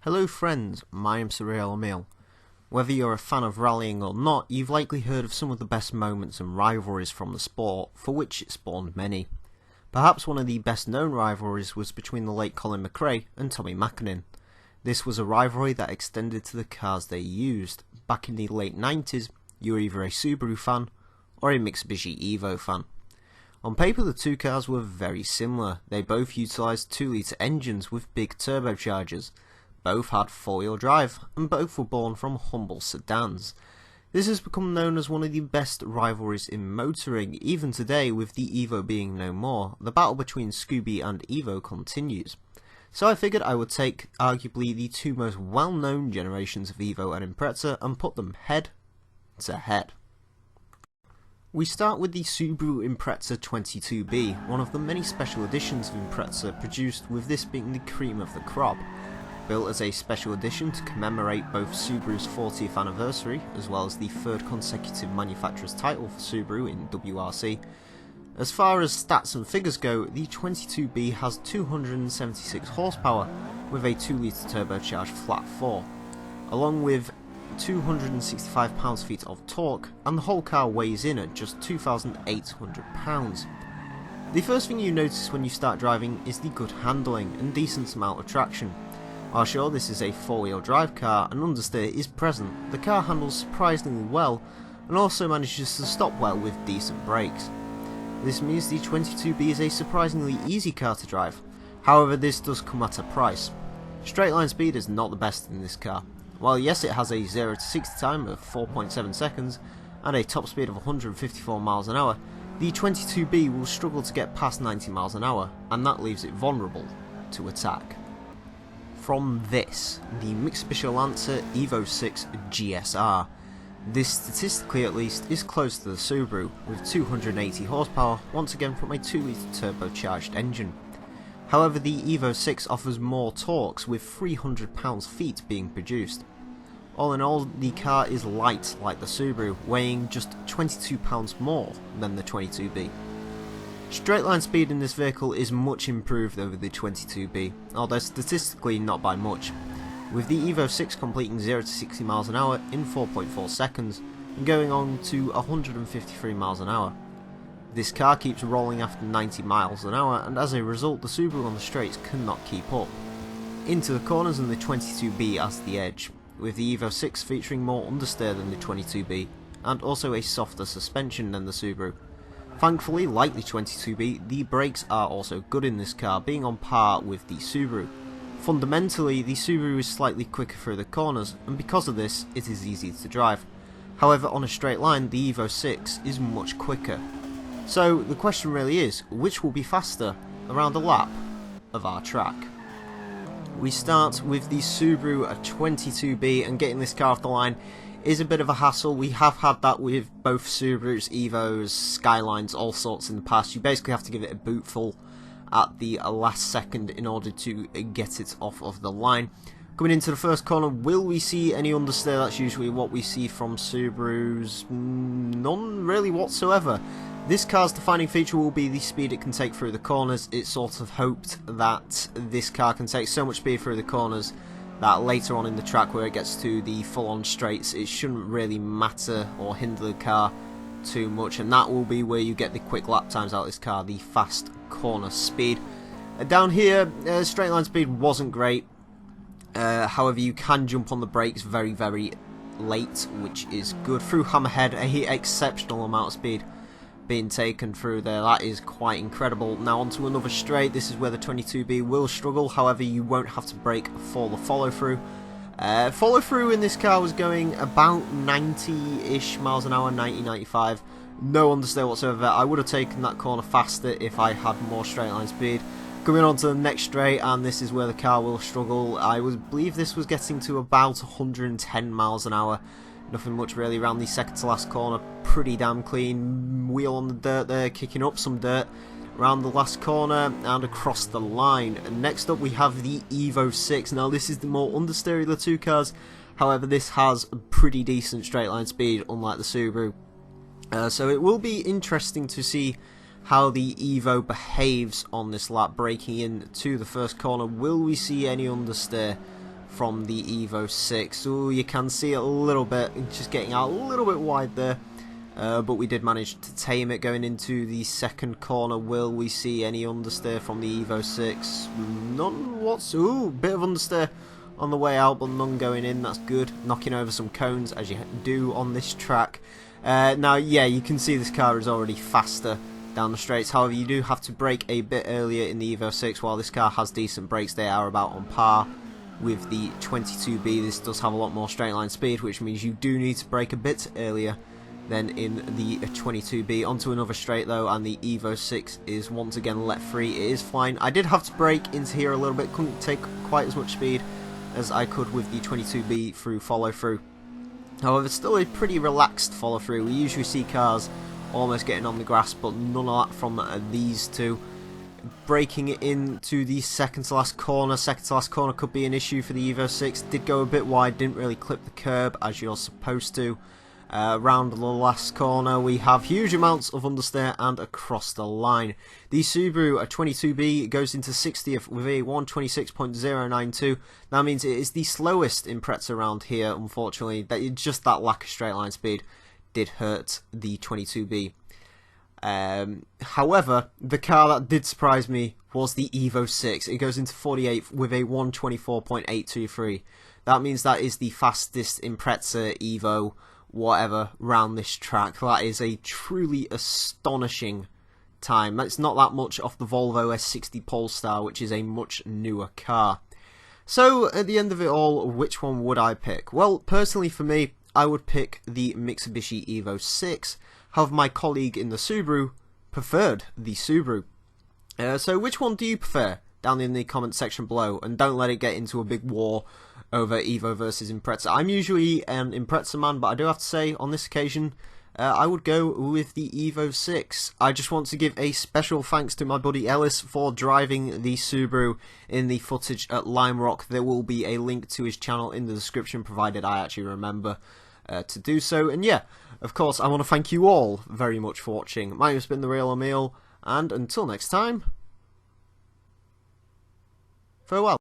Hello friends, my name's Emile. Whether you're a fan of rallying or not, you've likely heard of some of the best moments and rivalries from the sport, for which it spawned many. Perhaps one of the best known rivalries was between the late Colin McRae and Tommy Mackinnon. This was a rivalry that extended to the cars they used. Back in the late 90s, you were either a Subaru fan or a Mitsubishi EVO fan. On paper, the two cars were very similar. They both utilised 2-litre engines with big turbochargers. Both had 4-wheel drive, and both were born from humble sedans. This has become known as one of the best rivalries in motoring. Even today, with the EVO being no more, the battle between Scooby and EVO continues. So I figured I would take arguably the two most well-known generations of EVO and Impreza and put them head to head. We start with the Subaru Impreza 22B, one of the many special editions of Impreza produced, with this being the cream of the crop. Built as a special edition to commemorate both Subaru's 40th anniversary as well as the third consecutive manufacturer's title for Subaru in WRC. As far as stats and figures go, the 22B has 276 horsepower with a 2-litre turbocharged flat 4, along with 265 pounds-feet of torque, and the whole car weighs in at just 2,800 pounds. The first thing you notice when you start driving is the good handling and decent amount of traction. While sure this is a 4-wheel drive car and understeer is present, the car handles surprisingly well and also manages to stop well with decent brakes. This means the 22B is a surprisingly easy car to drive. However, this does come at a price. Straight line speed is not the best in this car. While yes, it has a 0 to 60 time of 4.7 seconds and a top speed of 154 miles an hour, the 22B will struggle to get past 90 miles an hour, and that leaves it vulnerable to attack. From this, the Mitsubishi Lancer EVO 6 GSR. This, statistically at least, is close to the Subaru, with 280 horsepower, once again from a 2-litre turbocharged engine. However, the EVO 6 offers more torques, with 300 pounds-feet being produced. All in all, the car is light like the Subaru, weighing just 22 pounds more than the 22B. Straight line speed in this vehicle is much improved over the 22B, although statistically not by much, with the EVO 6 completing 0 to 60 miles an hour in 4.4 seconds and going on to 153 miles an hour. This car keeps rolling after 90 miles an hour, and as a result the Subaru on the straights cannot keep up. Into the corners and the 22B as the edge, with the EVO 6 featuring more understeer than the 22B and also a softer suspension than the Subaru. Thankfully, like the 22B, the brakes are also good in this car, being on par with the Subaru. Fundamentally, the Subaru is slightly quicker through the corners, and because of this, it is easy to drive. However, on a straight line, the EVO 6 is much quicker. So, the question really is, which will be faster around a lap of our track? We start with the Subaru 22B, and getting this car off the line is a bit of a hassle. We have had that with both Subarus, EVOs, Skylines, all sorts in the past. You basically have to give it a bootful at the last second in order to get it off of the line. Coming into the first corner, will we see any understeer? That's usually what we see from Subarus. None really whatsoever. This car's defining feature will be the speed it can take through the corners. It's sort of hoped that this car can take so much speed through the corners that later on in the track, where it gets to the full-on straights, it shouldn't really matter or hinder the car too much, and that will be where you get the quick lap times out of this car, the fast corner speed. Down here, straight line speed wasn't great. However, you can jump on the brakes very, very late, which is good. Through Hammerhead, a exceptional amount of speed being taken through there. That is quite incredible. Now onto another straight. This is where the 22B will struggle. However, you won't have to brake for the follow-through. Follow-through in this car was going about 90-ish miles an hour, 90-95. No understeer whatsoever. I would have taken that corner faster if I had more straight line speed. Coming on to the next straight, and this is where the car will struggle. I believe this was getting to about 110 miles an hour. Nothing much really around the second to last corner. Pretty damn clean. Wheel on the dirt there, kicking up some dirt around the last corner and across the line. And next up we have the EVO 6. Now this is the more understeer of the two cars. However, this has a pretty decent straight line speed, unlike the Subaru. So it will be interesting to see how the EVO behaves on this lap, breaking in to the first corner. Will we see any understeer from the EVO 6. Ooh, you can see it a little bit, just getting out a little bit wide there. But we did manage to tame it going into the second corner. Will we see any understeer from the EVO 6? None whatsoever. Ooh, bit of understeer on the way out, but none going in. That's good. Knocking over some cones, as you do on this track. Now, yeah, you can see this car is already faster down the straights. However, you do have to brake a bit earlier in the EVO 6. While this car has decent brakes, they are about on par with the 22B. This does have a lot more straight line speed, which means you do need to brake a bit earlier than in the 22B. Onto another straight though, and the EVO 6 is once again let free. It is flying. I did have to brake into here a little bit, couldn't take quite as much speed as I could with the 22B through follow through. However, still a pretty relaxed follow through. We usually see cars almost getting on the grass, but none of that from these two. Braking it into the second to last corner. Second to last corner could be an issue for the EVO 6. Did go a bit wide, didn't really clip the curb as you're supposed to. Round the last corner, we have huge amounts of understeer and across the line. The Subaru 22B goes into 60th with a 126.092. That means it is the slowest Impreza around here, unfortunately. Just that lack of straight line speed did hurt the 22B. However, the car that did surprise me was the EVO 6. It goes into 48th with a 124.823. That means that is the fastest Impreza EVO whatever round this track. That is a truly astonishing time. That's not that much off the Volvo S60 Polestar, which is a much newer car. So at the end of it all, which one would I pick? Well, personally for me, I would pick the Mitsubishi EVO 6. However, my colleague in the Subaru preferred the Subaru. So which one do you prefer? Down in the comment section below, and don't let it get into a big war over EVO versus Impreza. I'm usually an Impreza man, but I do have to say on this occasion I would go with the EVO 6. I just want to give a special thanks to my buddy Ellis for driving the Subaru in the footage at Lime Rock. There will be a link to his channel in the description, provided I actually remember to do so. And yeah, of course, I want to thank you all very much for watching. My name has been The Real Emile, and until next time, farewell.